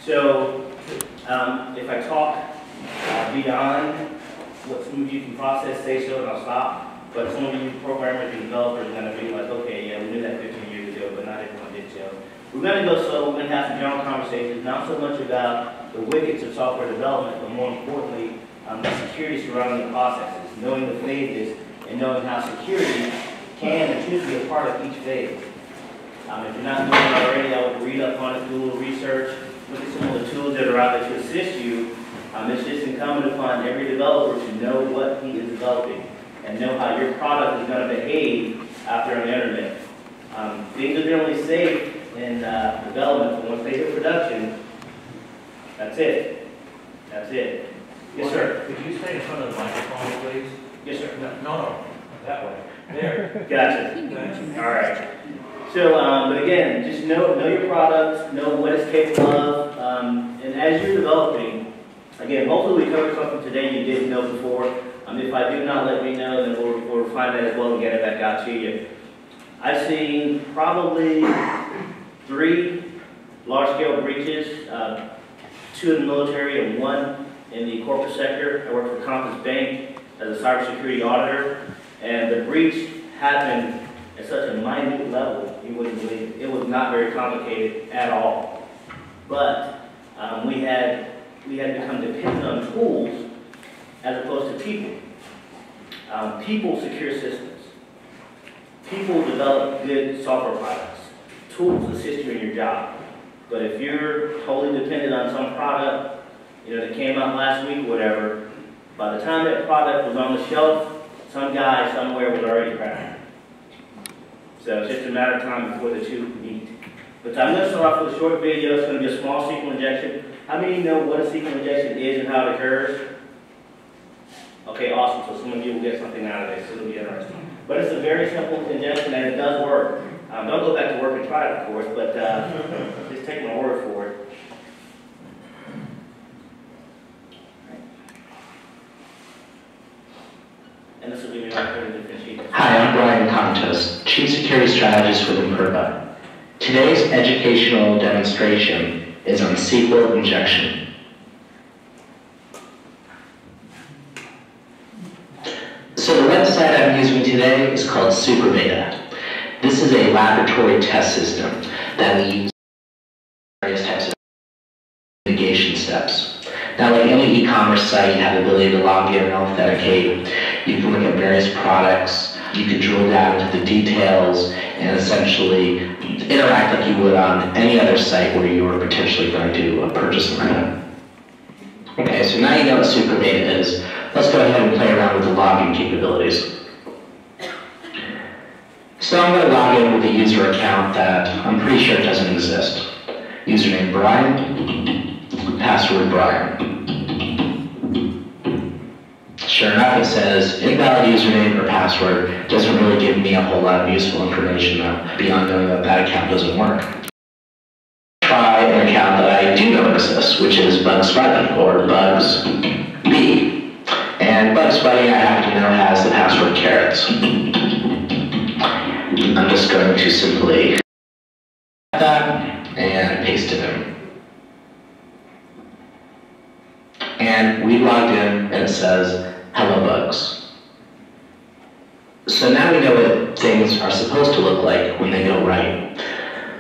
So if I talk beyond what some of you can process, say so, and I'll stop. But some of you programmers and developers are going to be like, okay, yeah, we knew that 15 years ago, but not everyone did so. We're going to go slow. We're going to have some general conversations, not so much about the wickets of software development, but more importantly, the security surrounding the processes, knowing the phases, and knowing how security can and should be a part of each phase. If you're not doing it already, I would read up on it, do a little research, look at some of the tools that are out there to assist you. It's just incumbent upon every developer to know what he is developing and know how your product is going to behave out there on the internet. Things are generally safe in development, but once they hit production, that's it. That's it. Yes, sir. Could you stay in front of the microphone, please? Yes, sir. No, that way. There. Gotcha. All right. So, but again, just know your product, know what it's capable of, and as you're developing, again, hopefully we covered something today you didn't know before. If I do not, let me know, then we'll refine that as well and get it back out to you. I've seen probably 3 large-scale breaches, 2 in the military and 1 in the corporate sector. I worked for Compass Bank as a cybersecurity auditor, and the breach happened at such a minute level, you wouldn't believe it. It was not very complicated at all. But we had become dependent on tools as opposed to people. People secure systems. People develop good software products. Tools assist you in your job. But if you're totally dependent on some product, that came out last week or whatever, by the time that product was on the shelf, some guy somewhere was already cracked. So it's just a matter of time before the two meet. But I'm going to start off with a short video. It's going to be a small SQL injection. How many know what a SQL injection is and how it occurs? Okay, awesome. So some of you will get something out of this. It'll be interesting. But it's a very simple injection and it does work. Don't go back to work and try it, of course, but just take my word for it. And this will be another different sheet. Hi, I'm Brian Contos, Chief Security Strategist with Imperva. Today's educational demonstration is on SQL injection. So the website I'm using today is called SuperBeta. This is a laboratory test system that we use various types of mitigation steps. Now, like any e-commerce site, you have the ability to log in and authenticate. You can look at various products. You can drill down into the details and essentially interact like you would on any other site where you were potentially going to purchase an item. Okay, so now you know what SuperBeta is. Let's go ahead and play around with the login capabilities. So I'm going to log in with a user account that I'm pretty sure doesn't exist. Username Brian, password Brian. Sure enough, it says invalid username or password. Doesn't really give me a whole lot of useful information though, beyond knowing that that account doesn't work. Try an account that I do know exists, which is Bugs Bunny or Bugs B. And Bugs Bunny, I happen to know, has the password carrots. I'm just going to simply add that and paste it in. And we logged in and it says, hello bugs. So now we know what things are supposed to look like when they go right.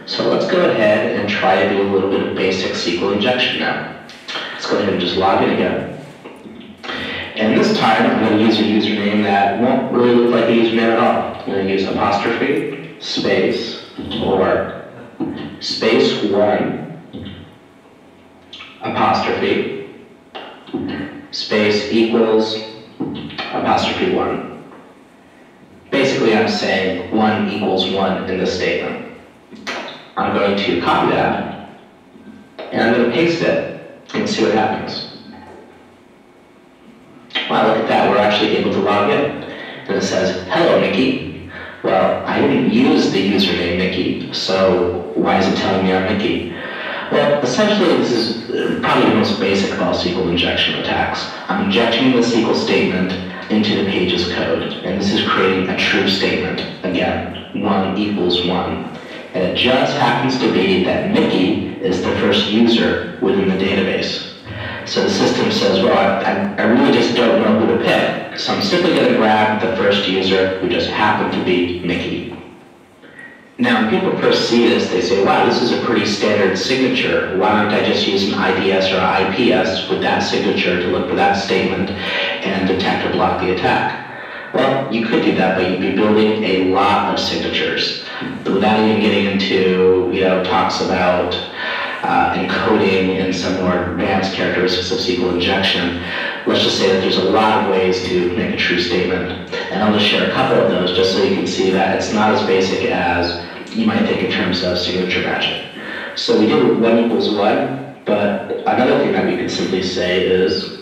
So let's go ahead and try to do a little bit of basic SQL injection now. Let's go ahead and just log in again. And this time I'm going to use a username that won't really look like a username at all. I'm going to use apostrophe, space, or space 1, apostrophe, space equals, apostrophe 1. Basically I'm saying 1 equals 1 in this statement. I'm going to copy that, and I'm going to paste it and see what happens. Wow, look at that, we're actually able to log in. And it says, hello Mickey. Well, I didn't use the username Mickey, so why is it telling me I'm Mickey? Well, essentially this is probably the most basic of all SQL injection attacks. I'm injecting the SQL statement into the page's code, and this is creating a true statement. Again, 1 equals 1. And it just happens to be that Mickey is the first user within the database. So the system says, well, I really just don't know who to pick. So I'm simply going to grab the first user who just happened to be Mickey. Now, when people first see this, they say, wow, this is a pretty standard signature. Why don't I just use an IDS or IPS with that signature to look for that statement and detect or block the attack? Well, you could do that, but you'd be building a lot of signatures without even getting into, talks about encoding and some more advanced characteristics of SQL injection. Let's just say that there's a lot of ways to make a true statement. And I'll just share a couple of those just so you can see that it's not as basic as you might think in terms of signature matching. So we did 1 equals 1, but another thing that we could simply say is,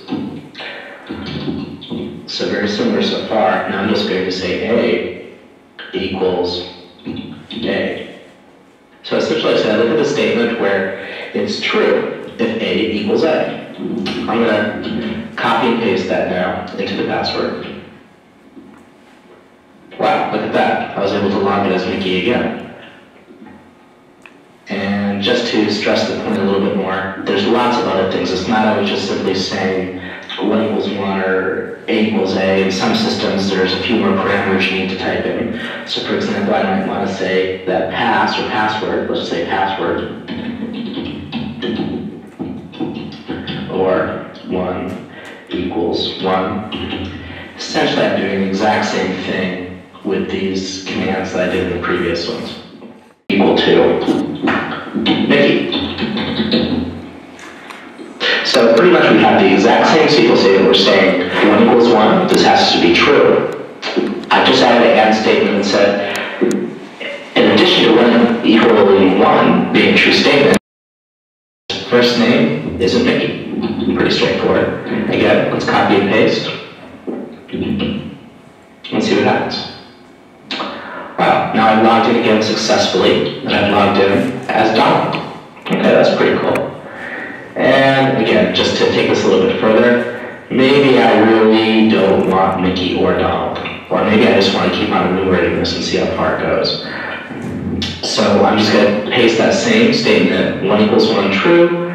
so very similar so far, now I'm just going to say A equals A. So essentially I said, look at the statement where it's true if A equals A. I'm going to copy and paste that now into the password. Wow, look at that. I was able to log it as Mickey again. And just to stress the point a little bit more, there's lots of other things. It's not always just simply saying 1 equals 1 or A equals A. In some systems, there's a few more parameters you need to type in. So for example, I might want to say that pass or password, let's say password, or 1 equals 1. Essentially, I'm doing the exact same thing with these commands that I did in the previous ones. Equal to Mickey. So pretty much we have the exact same SQL statement. We're saying 1 equals 1, this has to be true. I just added an AND statement and said, in addition to 1 equaling 1 being a true statement, first name isn't Mickey. Pretty straightforward. Again, let's copy and paste. Let's see what happens. Wow, now I've logged in again successfully, and I've logged in as Donald. Okay, that's pretty cool. And again, just to take this a little bit further, maybe I really don't want Mickey or Donald. Or maybe I just want to keep on enumerating this and see how far it goes. So I'm just going to paste that same statement, 1 equals 1 true,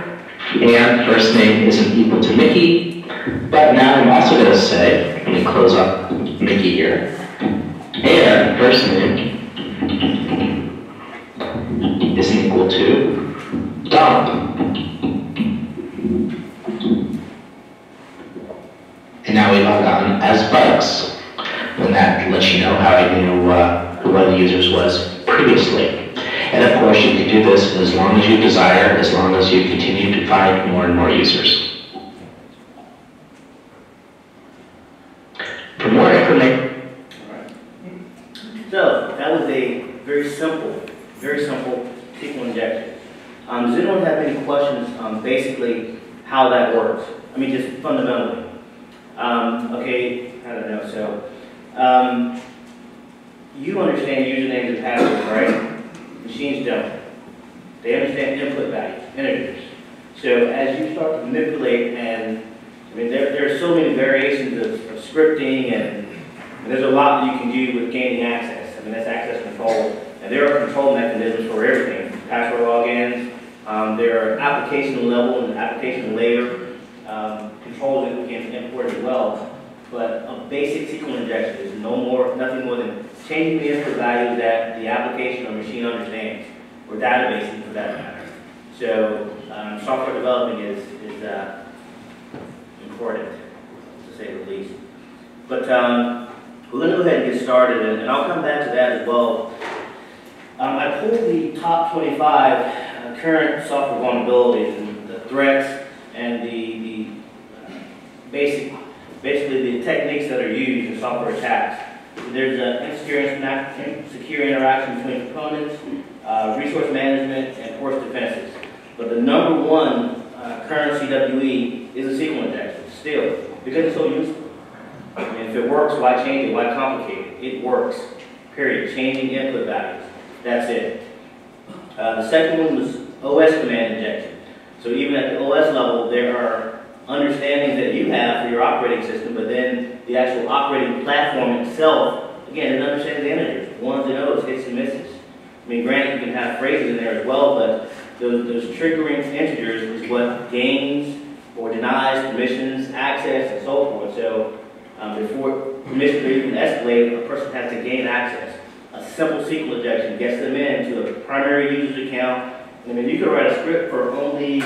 and first name isn't equal to Mickey, but now I'm also going to say, let me close up Mickey here, and first name isn't equal to Donald. And now we log on as Bugs, and that lets you know how I knew who one of the users was previously. And of course, you can do this as long as you desire, as long as you continue to find more and more users. For more information. So that was a very simple SQL injection. Does anyone have any questions on basically how that works? I mean, just fundamentally. Okay, I don't know. So you understand usernames and passwords, right? Machines don't. They understand input values, integers. So as you start to manipulate, and I mean, there are so many variations of scripting, and there's a lot that you can do with gaining access. I mean, that's access control. And there are control mechanisms for everything. Password logins, there are application level and application layer controls that we can import as well. But a basic SQL injection is nothing more than changing the input values that the application or machine understands, or databasing for that matter. So software development is important, to say the least. But we're going to go ahead and get started, and I'll come back to that as well. I pulled the top 25 current software vulnerabilities and the threats and the basically the techniques that are used in software attacks. There's insecure interaction between components, resource management, and force defenses. But the #1 current CWE is a SQL injection, still, because it's so useful. I mean, if it works, why change it? Why complicate it? It works, period. Changing input values, that's it. The second one was OS command injection. So even at the OS level, there are understandings that you have for your operating system, but then the actual operating platform itself, again, it understands the integers, ones and O's, hits and misses. I mean, granted, you can have phrases in there as well, but those triggering integers is what gains or denies permissions, access, and so forth. So before permissions are even escalate, a person has to gain access. A simple SQL injection gets them into a primary user's account. I mean, you could write a script for only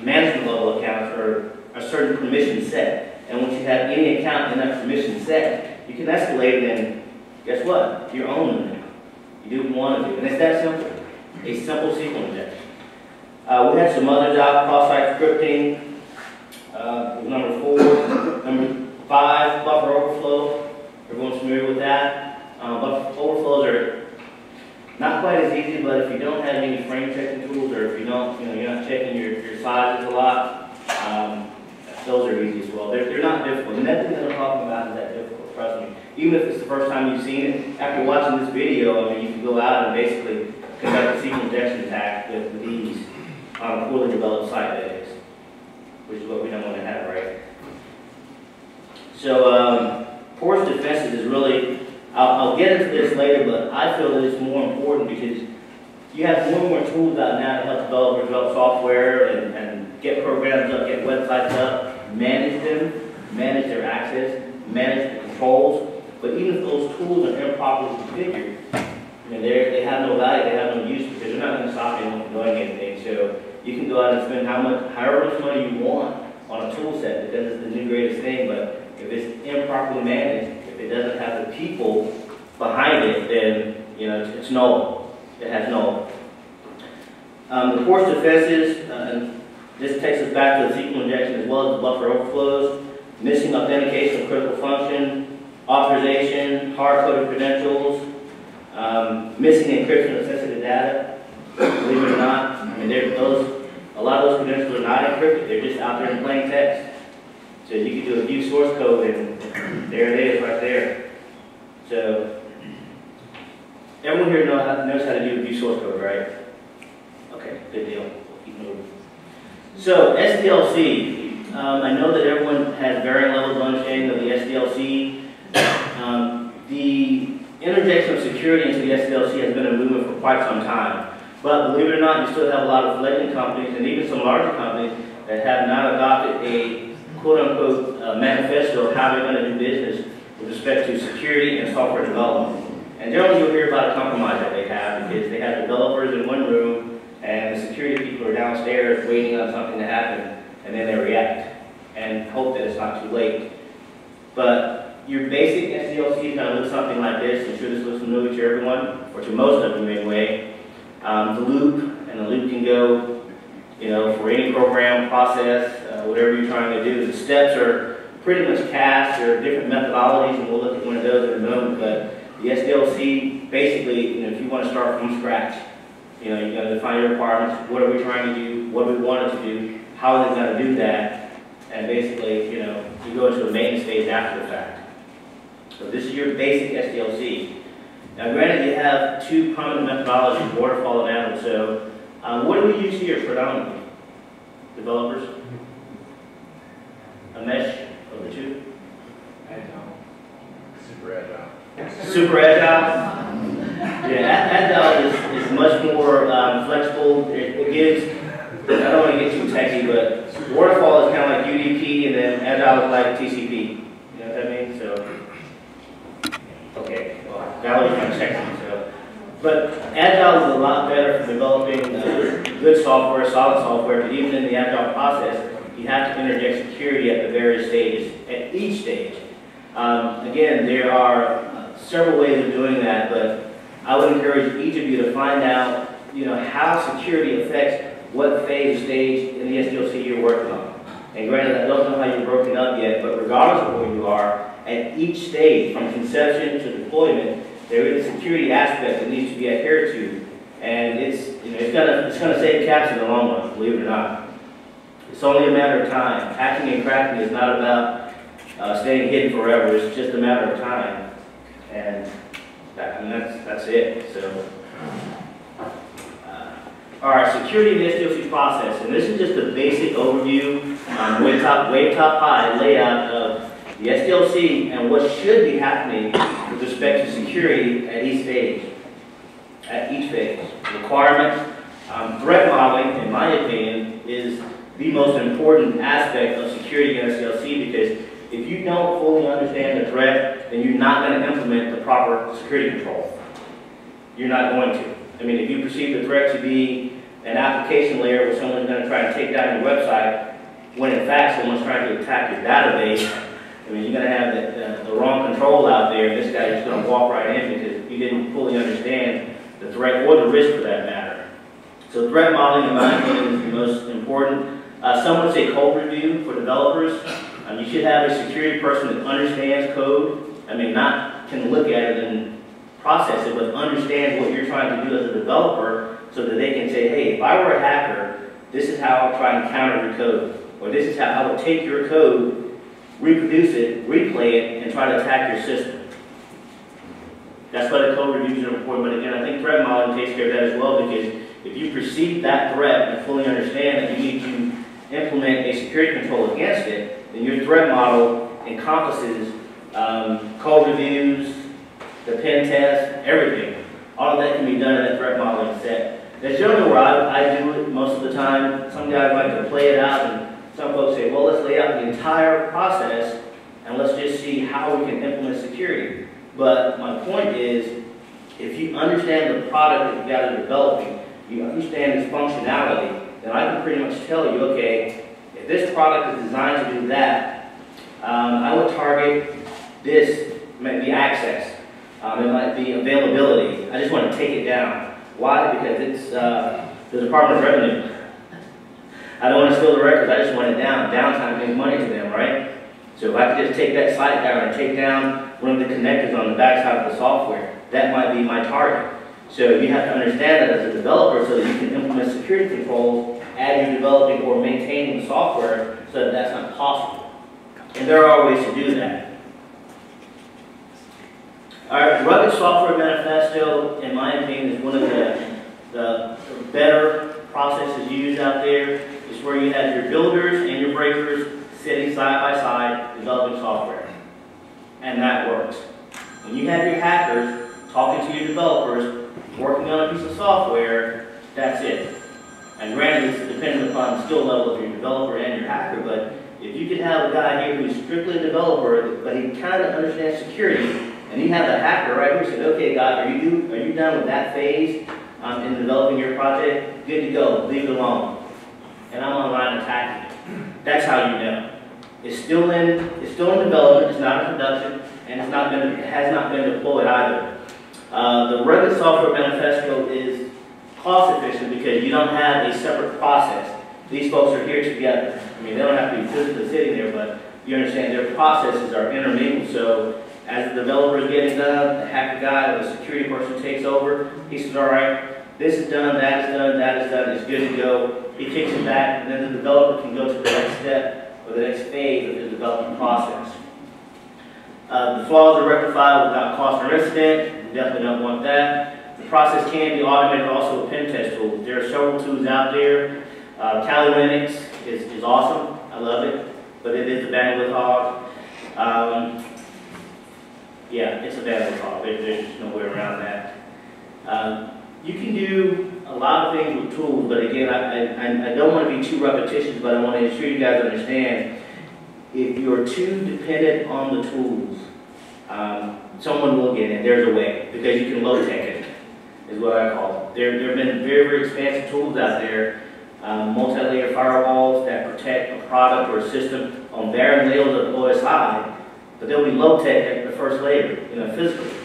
management level accounts or a certain permission set. And once you have any account in that permission set, you can escalate it, and guess what? You're owning it. You do want to do, and it's that simple. A simple SQL injection. We had some others out, cross-site scripting. Number 4. Number 5, buffer overflow. Everyone's familiar with that. Buffer overflows are not quite as easy, but if you don't have any frame checking tools, or if you don't, you're not checking your sizes a lot, those are easy as well. They're not difficult. And nothing that I'm talking about is that difficult, trust me. Even if it's the first time you've seen it, after watching this video, I mean, you can go out and basically conduct a SQL injection attack with these on a poorly developed site, that is, which is what we don't want to have, right? So, porous defenses is really, I'll get into this later, but I feel that it's more important because you have more and more tools out now to help developers develop software and get programs up, get websites up, manage them, manage their access, manage the controls. But even if those tools are improperly configured, I mean, they have no value, they have no use, because they're not going to stop anyone from doing anything. So you can go out and spend however much money you want on a tool set, because it's the new greatest thing, but if it's improperly managed, if it doesn't have the people behind it, then it's null. It has null. The porous defenses, and this takes us back to the SQL injection as well as the buffer overflows, missing authentication of critical function, authorization, hard-coded credentials, missing encryption of sensitive data. Believe it or not, I mean, a lot of those credentials are not encrypted. They're just out there in plain text. So you can do a view source code, and there it is right there. So everyone here knows how to do a view source code, right? Okay, good deal. Keep moving. So SDLC, I know that everyone has varying levels of understanding of the SDLC. The interjection of security into the SDLC has been a movement for quite some time. But believe it or not, you still have a lot of fledgling companies and even some larger companies that have not adopted a quote-unquote manifesto of how they're going to do business with respect to security and software development. And generally you'll hear about a compromise that they have, because they have developers in one room and the security people are downstairs waiting on something to happen, and then they react and hope that it's not too late. But your basic SDLC is going to look something like this. I'm sure this looks familiar to everyone, or to most of them anyway. The loop, and the loop can go, for any program, process, whatever you're trying to do. The steps are pretty much cast. There are different methodologies, and we'll look at one of those in a moment. But the SDLC, basically, if you want to start from scratch, you're going to define your requirements. What are we trying to do? What do we want it to do? How are they going to do that? And basically, you go into a maintenance phase after the fact. So this is your basic SDLC. Now, granted, you have two prominent methodologies, waterfall and agile. So, what do we use here predominantly? Developers? A mesh of the two? Agile. Super agile. Super agile? Yeah, agile is much more flexible. It gives, I don't want to get too techy, but waterfall is kind of like UDP, and then agile is like TCP. You know what I mean? So, okay, well, Valerie's going to check me. So, but agile is a lot better for developing good software, solid software. But even in the agile process, you have to interject security at the various stages, at each stage. Again, there are several ways of doing that, but I would encourage each of you to find out, how security affects what phase or stage in the SDLC you're working on. And granted, I don't know how you're broken up yet, but regardless of where you are, at each stage, from conception to deployment, there is a security aspect that needs to be adhered to, and it's gonna save caps in the long run, believe it or not. It's only a matter of time. Hacking and cracking is not about staying hidden forever. It's just a matter of time, and that's it. So, all right, security in the SDLC process, and this is just a basic overview, wave top high layout of the SDLC and what should be happening with respect to security at each stage. at each phase. Requirements, threat modeling, in my opinion, is the most important aspect of security in SDLC, because if you don't fully understand the threat, then you're not going to implement the proper security control. You're not going to. I mean, if you perceive the threat to be an application layer where someone's going to try to take down your website, when in fact someone's trying to attack your database, I mean, you're going to have the wrong control out there, and this guy's just going to walk right in because you didn't fully understand the threat or the risk for that matter. So threat modeling, in my opinion, is the most important. Some would say code review for developers. You should have a security person that understands code. I mean, not can look at it and process it, but understands what you're trying to do as a developer so that they can say, hey, if I were a hacker, this is how I'll try and counter your code. Or this is how I will take your code, reproduce it, replay it, and try to attack your system. That's why the code reviews are important. But again, I think threat modeling takes care of that as well, because if you perceive that threat and fully understand that you need to implement a security control against it, then your threat model encompasses code reviews, the pen test, everything. All of that can be done in that threat modeling set. That's generally where I do it most of the time. Some guys like to play it out, and some folks say, well, let's lay out the entire process and let's just see how we can implement security. But my point is, if you understand the product that you guys are developing, you understand its functionality, then I can pretty much tell you, okay, if this product is designed to do that, I would target this, maybe access. It might be availability. I just want to take it down. Why? Because it's the Department of Revenue. I don't want to steal the records. I just want it down. Downtime means money to them, right? So if I could just take that site down and take down one of the connectors on the backside of the software, that might be my target. So you have to understand that as a developer so that you can implement security controls as you're developing or maintaining the software so that that's not possible. And there are ways to do that. Our rugged software manifesto, in my opinion, is one of the better processes used out there. It's where you have your builders and your breakers sitting side by side developing software. And that works. When you have your hackers talking to your developers, working on a piece of software, that's it. And granted, it's dependent upon the skill level of your developer and your hacker, but if you could have a guy here who's strictly a developer, but he kind of understands security, and you have the hacker right here saying, okay, guys, are you done with that phase in developing your project? Good to go, leave it alone. And I'm online attacking it. That's how you know. It's still in development, it's not in production, and it has not been deployed either. The rugged software manifesto is cost efficient because you don't have a separate process. These folks are here together. I mean, they don't have to be physically sitting there, but you understand their processes are intermingled. So as the developer is getting done, the hacker guy or the security person takes over. He says, all right, this is done, that is done, that is done, it's good to go. He takes it back, and then the developer can go to the next step or the next phase of the development process. The flaws are rectified without cost or incident. We definitely don't want that. The process can be automated also with pen test tools. There are several tools out there. Kali Linux is awesome. I love it, but it is a bandwidth hog. Yeah, it's a bandwidth hog. There's just no way around that. You can do a lot of things with tools, but again, I don't want to be too repetitious, but I want to ensure you guys understand, if you're too dependent on the tools, someone will get in. There's a way, because you can low-tech it, is what I call it. There have been very, very expansive tools out there, multi-layer firewalls that protect a product or a system on varying layers of OSI, but they'll be low-tech at the first layer, physically.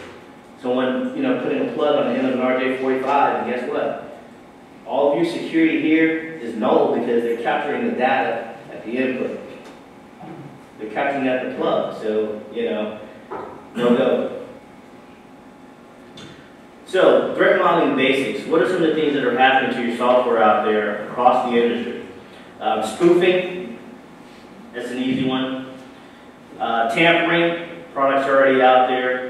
Someone, putting a plug on the end of an RJ45, and guess what? All of your security here is null because they're capturing the data at the input. They're capturing at the plug, so, no go. So, threat modeling basics. What are some of the things that are happening to your software out there across the industry? Spoofing, that's an easy one. Tampering, products are already out there.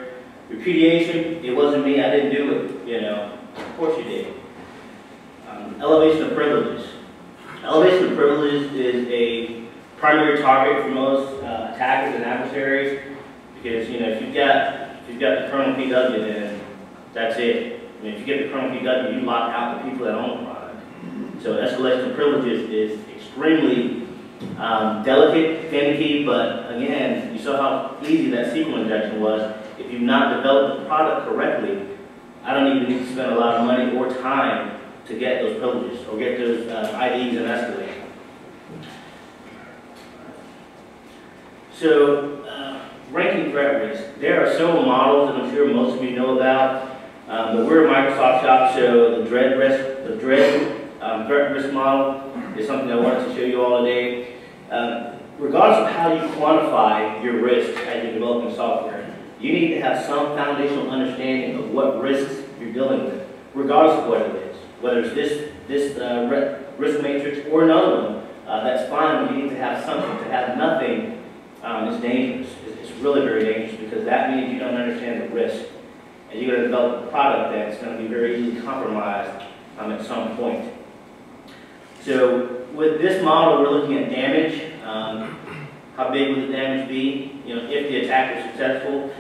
Repudiation, it wasn't me, I didn't do it, Of course you did. Elevation of privileges. Elevation of privileges is a primary target for most attackers and adversaries, because if you've got the kernel PW, then that's it. I mean, if you get the criminal PW, you lock out the people that own the product. So escalation of privileges is extremely delicate, finicky, but again, you saw how easy that SQL injection was. If you've not developed the product correctly, I don't even need to spend a lot of money or time to get those privileges or get those IDs and escalate. So, ranking threat risk. There are several models that I'm sure most of you know about, but we're a Microsoft shop, so the threat risk model is something I wanted to show you all today. Regardless of how you quantify your risk as you're developing software, you need to have some foundational understanding of what risks you're dealing with, regardless of what it is. Whether it's this risk matrix or another one, that's fine, but you need to have something. To have nothing is dangerous. It's really very dangerous because that means you don't understand the risk. And you're going to develop a product that's going to be very easily compromised at some point. So with this model, we're looking at damage. How big would the damage be? You know, if the attack was successful.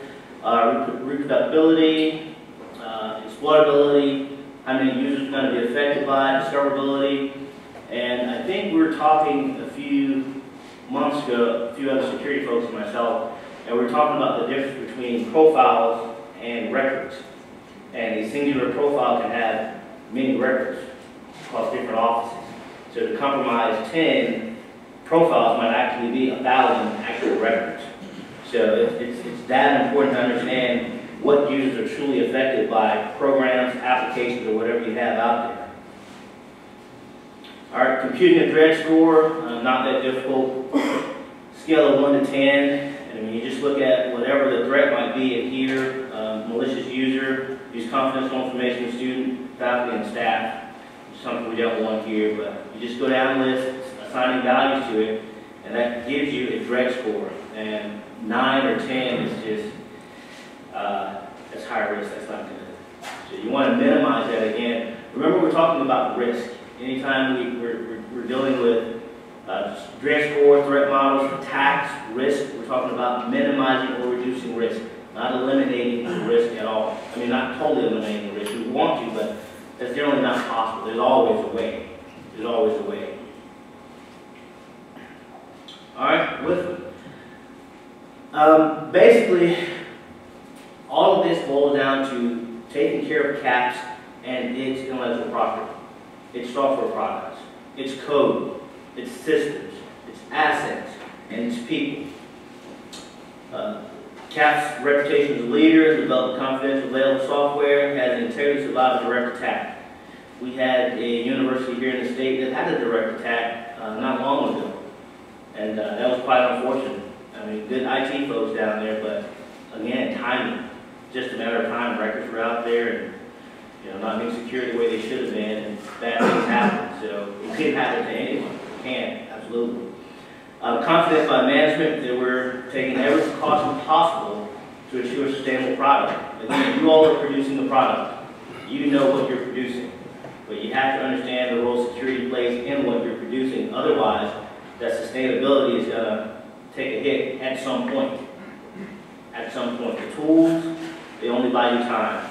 Reproducibility, exploitability, how many users are going to be affected by it, discoverability. And I think we were talking a few months ago, a few other security folks and myself, and we were talking about the difference between profiles and records. And a singular profile can have many records across different offices. So to compromise 10 profiles might actually be 1,000 actual records. So it's that important to understand what users are truly affected by programs, applications, or whatever you have out there. All right, computing a threat score, not that difficult. Scale of 1 to 10. I mean, you just look at whatever the threat might be in here. Malicious user, use confidential information of student, faculty, and staff. Something we don't want here, but you just go down the list, assigning values to it, and that gives you a threat score. And 9 or 10 is just, that's high risk, that's not good. So you want to minimize that again. Remember, we're talking about risk. Anytime we're dealing with threat score, threat models, attacks, risk, we're talking about minimizing or reducing risk, not eliminating risk at all. I mean, not totally eliminating risk. We want to, but that's generally not possible. There's always a way. There's always a way. All right, with basically, all of this boils down to taking care of CAPS and its intellectual property, its software products, its code, its systems, its assets, and its people. CAP's reputation as a leader, developed confidential available software, has integrity survive a direct attack. We had a university here in the state that had a direct attack not long ago, and that was quite unfortunate. I mean, good IT folks down there, but again, timing. Just a matter of time. Records were out there, and not being secured the way they should have been, and bad things happen. So it could happen to anyone. It can, absolutely. Confident by management that we're taking every precaution possible to ensure a sustainable product. Again, you all are producing the product. You know what you're producing. But you have to understand the role security plays in what you're producing. Otherwise, that sustainability is going to take a hit at some point. At some point. The tools, they only buy you time.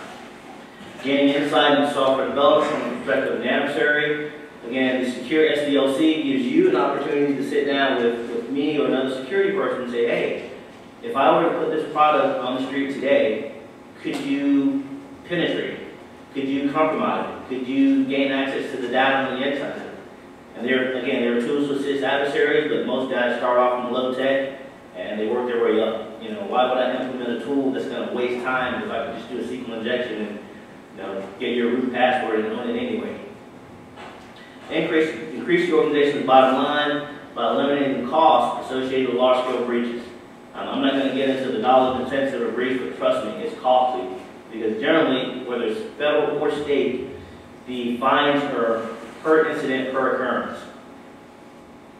Gaining insight into software development from the perspective of an adversary. Again, the secure SDLC gives you an opportunity to sit down with me or another security person and say, hey, if I were to put this product on the street today, could you penetrate it? Could you compromise it? Could you gain access to the data on the inside? And there are tools to assist adversaries, but most guys start off in low tech and they work their way up. Why would I implement a tool that's going to waste time if I could just do a SQL injection and get your root password and own it anyway? Increase your organization's bottom line by eliminating the costs associated with large-scale breaches. I'm not going to get into the dollars and cents of a breach, but trust me, it's costly. Because generally, whether it's federal or state, the fines are per incident, per occurrence.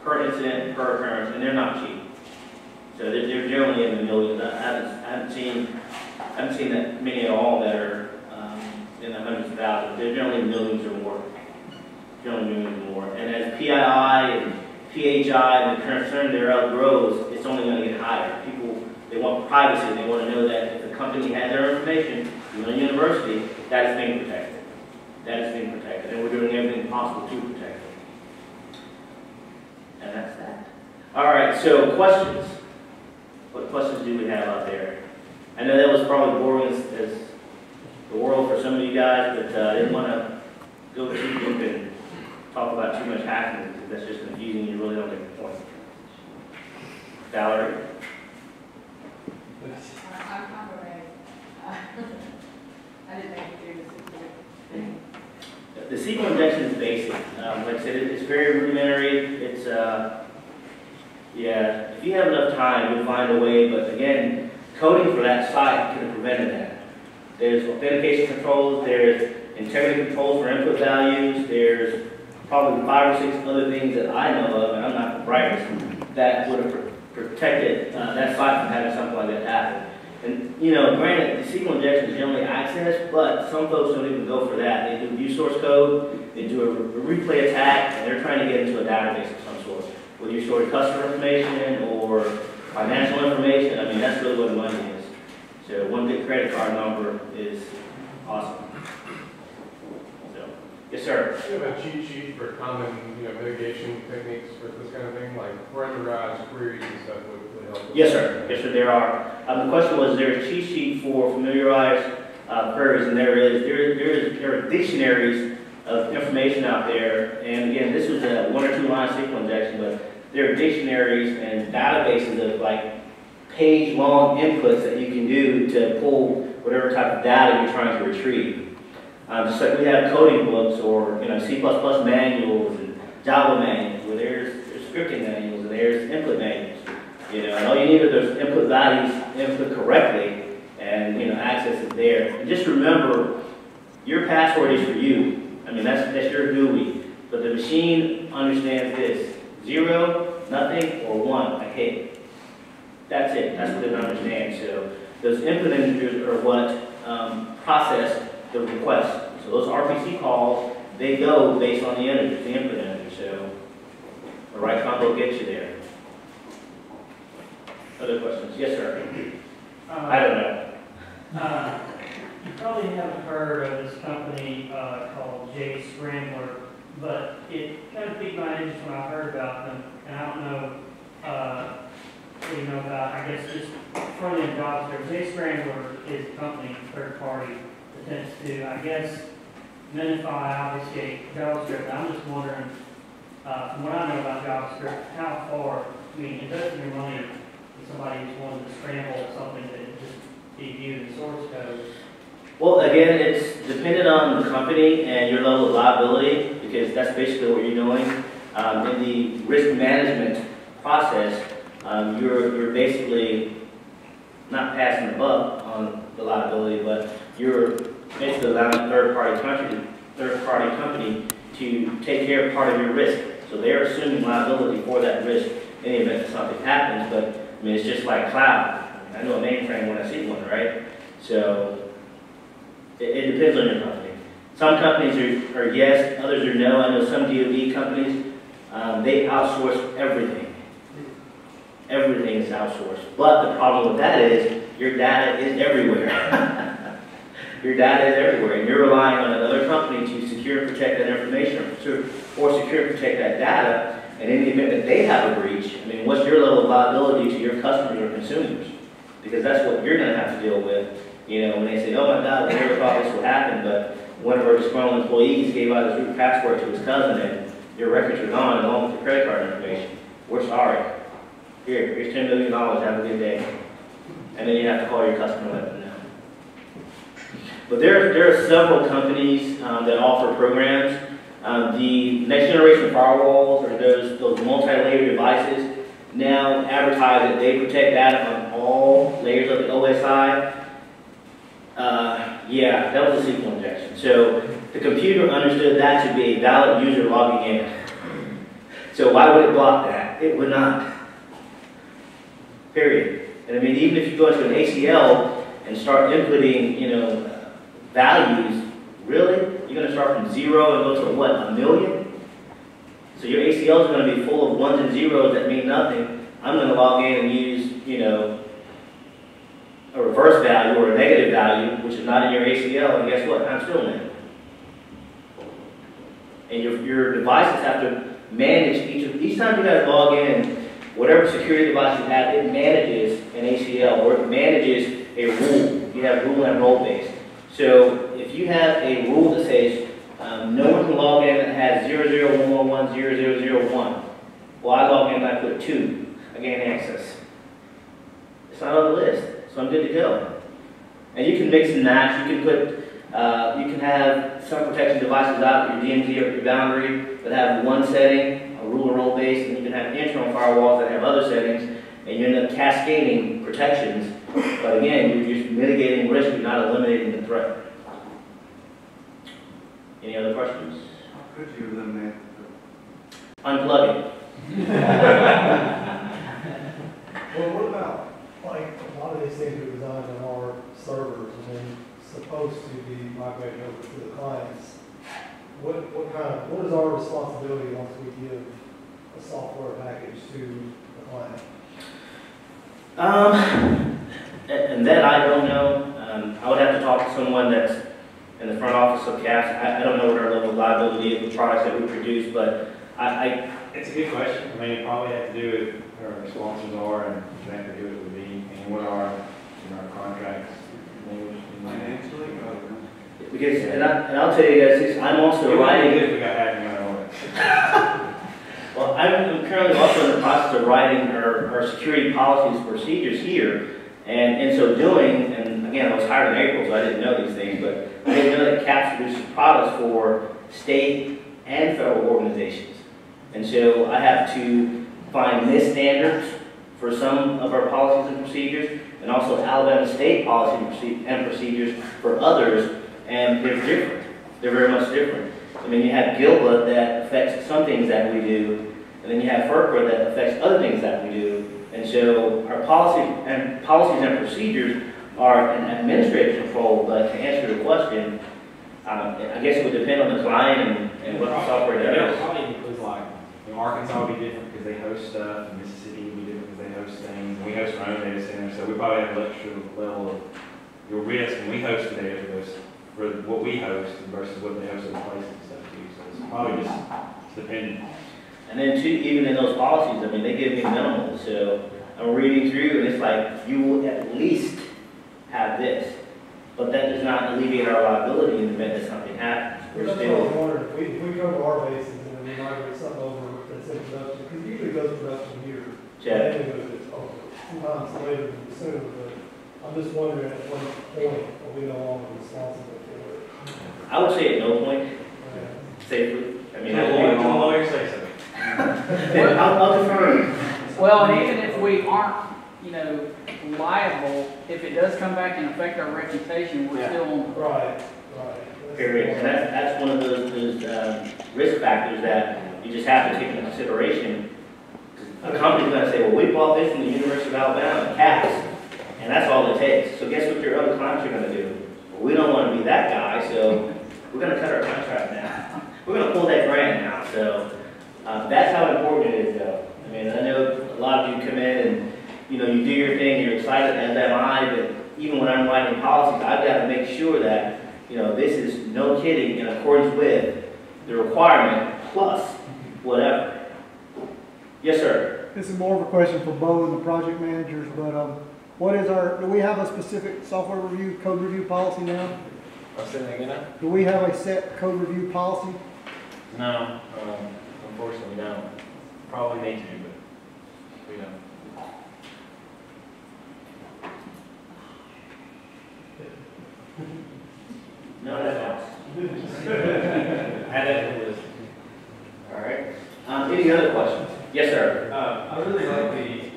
Per incident, per occurrence, and they're not cheap. So they're generally in the millions. I haven't seen that many at all that are in the hundreds of thousands. They're generally millions or more. And as PII and PHI and the concern thereof grows, it's only going to get higher. People, they want privacy. They want to know that if a company has their information, even a university, that is being protected. That is being protected, and we're doing everything possible to protect it. And that's that. All right, so questions. What questions do we have out there? I know that was probably boring as the world for some of you guys, but I didn't want to go too deep and talk about too much hacking, because that's just confusing and you really don't get the point. Valerie? I'm ready. I didn't think you did The SQL injection is basic. Like I said, it's very rudimentary. It's, yeah, if you have enough time, you'll find a way, but again, coding for that site could have prevented that. There's authentication controls, there's integrity controls for input values, there's probably 5 or 6 other things that I know of, and I'm not the brightest, that would have protected that site from having something like that happen. And, you know, granted, the SQL injection is generally accessed, but some folks don't even go for that. They do view source code, they do a replay attack, and they're trying to get into a database of some sort. Whether you're storing customer information or financial information, I mean, that's really what the money is. So one big credit card number is awesome. So, yes, sir. Do you have a cheat sheet for common, mitigation techniques for this kind of thing, like parameterized queries and stuff would help? Yes, sir. Yes, sir. There are. The question was, is there a cheat sheet for familiarized queries? And there is. There are dictionaries of information out there. And again, this was a 1 or 2 line SQL injection, but there are dictionaries and databases of like page-long inputs that you can do to pull whatever type of data you're trying to retrieve. Just like we have coding books or C++ manuals and Java manuals, where there's scripting manuals and there's input manuals. And all you need are those input values input correctly, and access is there. And just remember, your password is for you. I mean, that's your GUI, but the machine understands this: 0, nothing, or 1. I hate. That's it. That's what it understands. So those input integers are what process the request. So those RPC calls, they go based on the integers, the input integers. So the right combo gets you there. Other questions? Yes, sir. I don't know. You probably haven't heard of this company called J Scrambler, but it kind of piqued my interest when I heard about them, and I don't know what you know about, I guess, just front-end JavaScript. J Scrambler is a company, third party, that tends to, I guess, minify, obfuscate JavaScript. I'm just wondering, from what I know about JavaScript, how far, I mean, it doesn't mean money if somebody just wanted to scramble something that just be viewed in source code. Well, again, it's dependent on the company and your level of liability, because that's basically what you're doing. In the risk management process, you're basically not passing the buck on the liability, but you're basically allowing a third-party company to take care of part of your risk. So they're assuming liability for that risk in the event that something happens. But I mean, it's just like cloud. I know a mainframe when I see one, right? So it depends on your company. Some companies are yes, others are no. I know some DoD companies, they outsource everything. Everything is outsourced. But the problem with that is your data is everywhere. Your data is everywhere, and you're relying on another company to secure and protect that information or secure and protect that data. And in the event that they have a breach, I mean, what's your level of liability to your customers or consumers? Because that's what you're going to have to deal with. When they say, oh my God, we never thought this would happen, but one of our disgruntled employees gave out his root password to his cousin, and your records are gone along with the credit card information. We're sorry. Here's $10 million, have a good day. And then you have to call your customer and let them know. But there are several companies that offer programs. The next generation firewalls, or those multi-layer devices, now advertise that they protect data on all layers of the OSI. Yeah, that was a SQL injection. So the computer understood that to be a valid user logging in. So why would it block that? It would not. Period. And I mean, even if you go into an ACL and start inputting, values, really? You're going to start from 0 and go to what, 1,000,000? So your ACL is going to be full of 1s and 0s that mean nothing. I'm going to log in and use, a reverse value or a negative value, which is not in your ACL, and guess what? I'm still in it. And your devices have to manage each time you guys log in, whatever security device you have, it manages an ACL or it manages a rule. You have rule and role based. So if you have a rule that says no one can log in that has 00110001, well, I log in and I put 2, I gain access. It's not on the list, so I'm good to go. And you can mix and match. You can put, you can have some protection devices out, your DMZ or your boundary, that have one setting, a rule and role based, and you can have internal firewalls that have other settings, and you end up cascading protections. But again, you're just mitigating risk, you're not eliminating the threat. Any other questions? How could you eliminate Unplug it. Well, what about, like, a lot of these things are designed on our servers and then supposed to be migrated over to the clients? What is our responsibility once we give a software package to the client? And that I don't know. I would have to talk to someone that's in the front office of CAPS. I don't know what our level of liability is with products that we produce, but It's a good question. I mean, it probably has to do with who our sponsors are and exactly who it would be and what our contracts language. financially? because, and I'll tell you guys this, I'm also writing. If we got hacking on it. Well, I'm currently also in the process of writing our security policies and procedures here, and in so doing, and again, I was hired in April, so I didn't know these things, but I didn't know that CAPS produces products for state and federal organizations. And so I have to find NIST standards for some of our policies and procedures, and also Alabama state policy and procedures for others, and they're different. They're very much different. I mean, you have GILBA that affects some things that we do, and then you have FERPA that affects other things that we do. And so our policies and procedures are an administrative control, but to answer your question, I guess it would depend on the client and what the software Yeah, does. probably includes like, Arkansas would be different because they host stuff, and Mississippi would be different because they host things. We host our own data center, so we probably have an extra level of your risk when we host the data for what we host versus what they host other places and stuff too. So it's probably just dependent. And then too, even in those policies, I mean, they give me minimal. So I'm reading through, and it's like, you will at least have this. But that does not alleviate our liability in the event that something happens. We're That's what I was still, wondering, if we cover our bases and then we migrate something over that's in production, because usually it goes to production here. Chad. And then it goes over, sometimes later than sooner, but I'm just wondering at what point are we no longer responsible for it? I would say at no point, safely. I mean, that will be Don't wrong. lawyer say so. Then I'll defer. Well, and even if we aren't, liable, if it does come back and affect our reputation, we're still on. Right. That's Period. And that's one of those risk factors that you just have to take into consideration. A company's going to say, well, we bought this from the University of Alabama, CAPS, and that's all it takes. So guess what your other clients are going to do? Well, we don't want to be that guy, so we're going to cut our contract now. We're going to pull that grant now. So that's how important it is, though. I mean, I know a lot of you come in and, you do your thing, you're excited, as am I, but even when I'm writing policies, I've got to make sure that, this is, no kidding, in accordance with the requirement plus whatever. Yes, sir. This is more of a question for Bo and the project managers, but do we have a specific software review, code review policy now? I'll say that again now? Do we have a set code review policy? No, unfortunately, we don't. Probably need to, but we don't. No, that's Add that to the list. all right. Any other questions? Yes, sir. I really like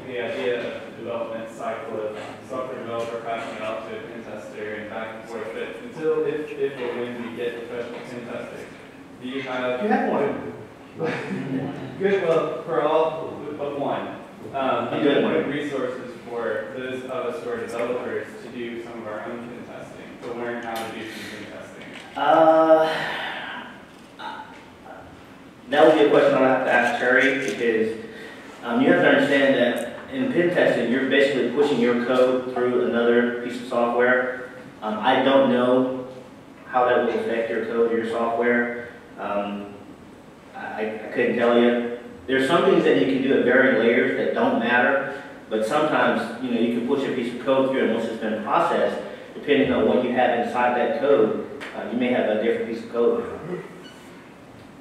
the idea of the development cycle of software developer passing it out to a pen tester and back and forth. But until if or when we get professional pen testing, do you have? You have one. Good. Well, for all but one. You Do you good have one. resources for those of us who are developers to do some of our own pen testing, to learn how to do some pen testing? That would be a question I'll have to ask Terry, because you have to understand that in pen testing, you're basically pushing your code through another piece of software. I don't know how that will affect your code or your software. I couldn't tell you. There's some things that you can do at varying layers that don't matter, but sometimes, you know, you can push a piece of code through and once it's been processed, depending on what you have inside that code, you may have a different piece of code.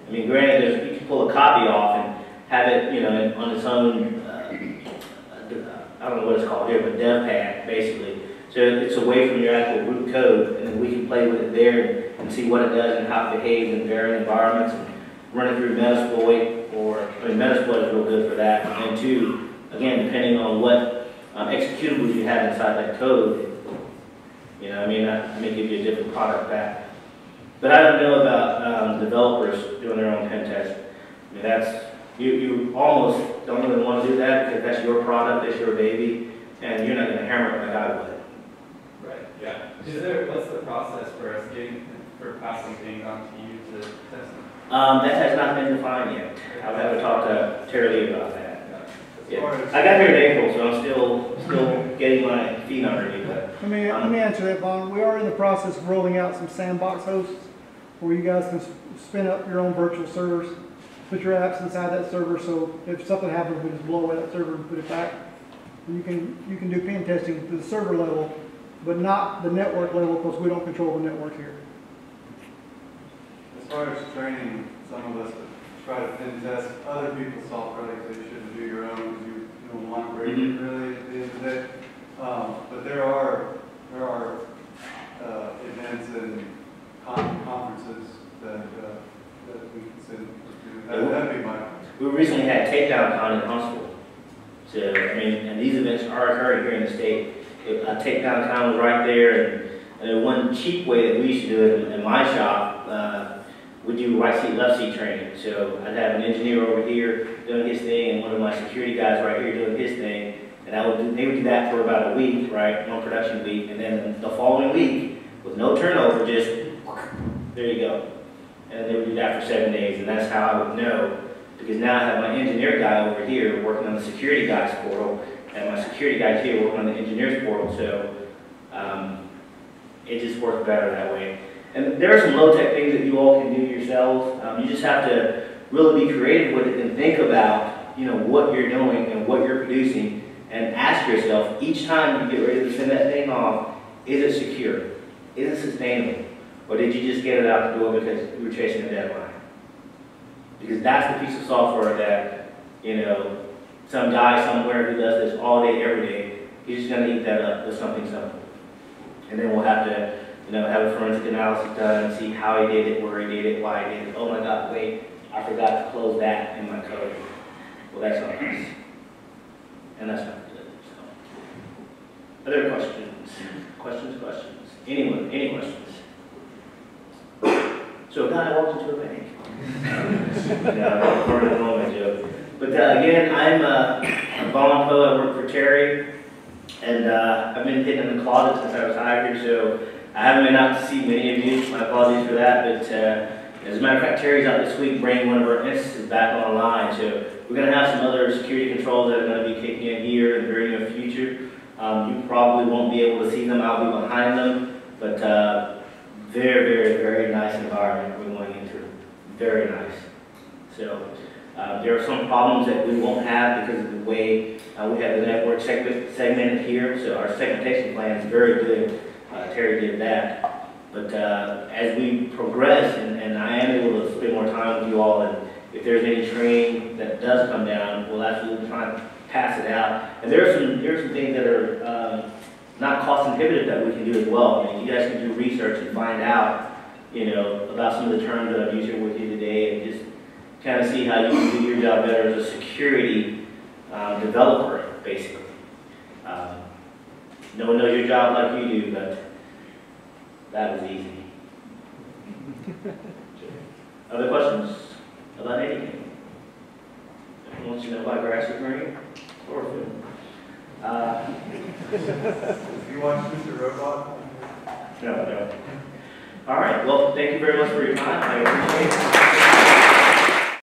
I mean, granted, you can pull a copy off and have it, you know, on its own, I don't know what it's called here, but dev pad, basically. So it's away from your actual root code, and then we can play with it there and see what it does and how it behaves in varying environments, and run it through Metasploit, Metasploit is real good for that. And two, again, depending on what executables you have inside that code, you know, I mean, that may give you a different product back. But I don't know about developers doing their own pen test. I mean, that's, you almost don't even want to do that because that's your product, that's your baby, and you're not going to hammer it like I would. Right, yeah. What's the process for us for passing things on to you to test them? That has not been defined yet. I'll have to talk to Terry Lee about that. Yeah. I got here in April, so I'm still getting my feet under me. But Let me answer that, Vaughn. We are in the process of rolling out some sandbox hosts where you guys can spin up your own virtual servers, put your apps inside that server, so if something happens, we just blow away that server and put it back. And you can do pen testing to the server level, but not the network level because we don't control the network here. As far as training, some of us try to pen test other people's software, like they shouldn't do your own because you don't want to break it really at the end of the day. But there are events and conferences that we can send to. That'd be my. we recently had Takedown Con in Huntsville. So, I mean, and these events are occurring here in the state. Takedown Con was right there, and one cheap way that we used to do it in my shop, we do right seat, left seat training. So I'd have an engineer over here doing his thing, and one of my security guys right here doing his thing. And they would do that for about a week, right, one production week, and then the following week, with no turnover, just, there you go. And they would do that for 7 days, and that's how I would know, because now I have my engineer guy over here working on the security guys portal, and my security guy here working on the engineers portal, so it just works better that way. And there are some low-tech things that you all can do yourselves. You just have to really be creative with it and think about, you know, what you're doing and what you're producing, and ask yourself each time you get ready to send that thing off, is it secure? Is it sustainable? Or did you just get it out the door because you were chasing a deadline? Because that's the piece of software that, you know, some guy somewhere who does this all day, every day, he's just going to eat that up with something simple. And then we'll have to, you know, have a forensic analysis done and see how he did it, where he did it, why he did it. Oh my God, wait, I forgot to close that in my code. Well, that's not nice. And that's not good. So. Other questions? Questions? Anyone? Any questions? So a guy walks into a bank. No, joke. But again, I'm Vaughn Poe. I work for Terry, and I've been hidden in the closet since I was hired here, so I haven't been out to see many of you. My apologies for that. But as a matter of fact, Terry's out this week bringing one of our instances back online. So we're going to have some other security controls that are going to be kicking in here in the very near future. You probably won't be able to see them. I'll be behind them, but very, very, very nice environment we're going into. Very nice. So there are some problems that we won't have because of the way we have the network segmented here. So our segmentation plan is very good. Terry did that. But as we progress, and I am able to spend more time with you all, and if there's any training that does come down, we'll absolutely try and pass it out. And there are some things that are not cost inhibitive that we can do as well. I mean, you guys can do research and find out, you know, about some of the terms that I've used here with you today, and just kind of see how you can do your job better as a security developer, basically. No one knows your job like you do, but that was easy. Other questions about anything? Anyone wants to know why grass is green? Chlorophyll. You watch Mr. Robot? No. All right. Well, thank you very much for your time. I appreciate it.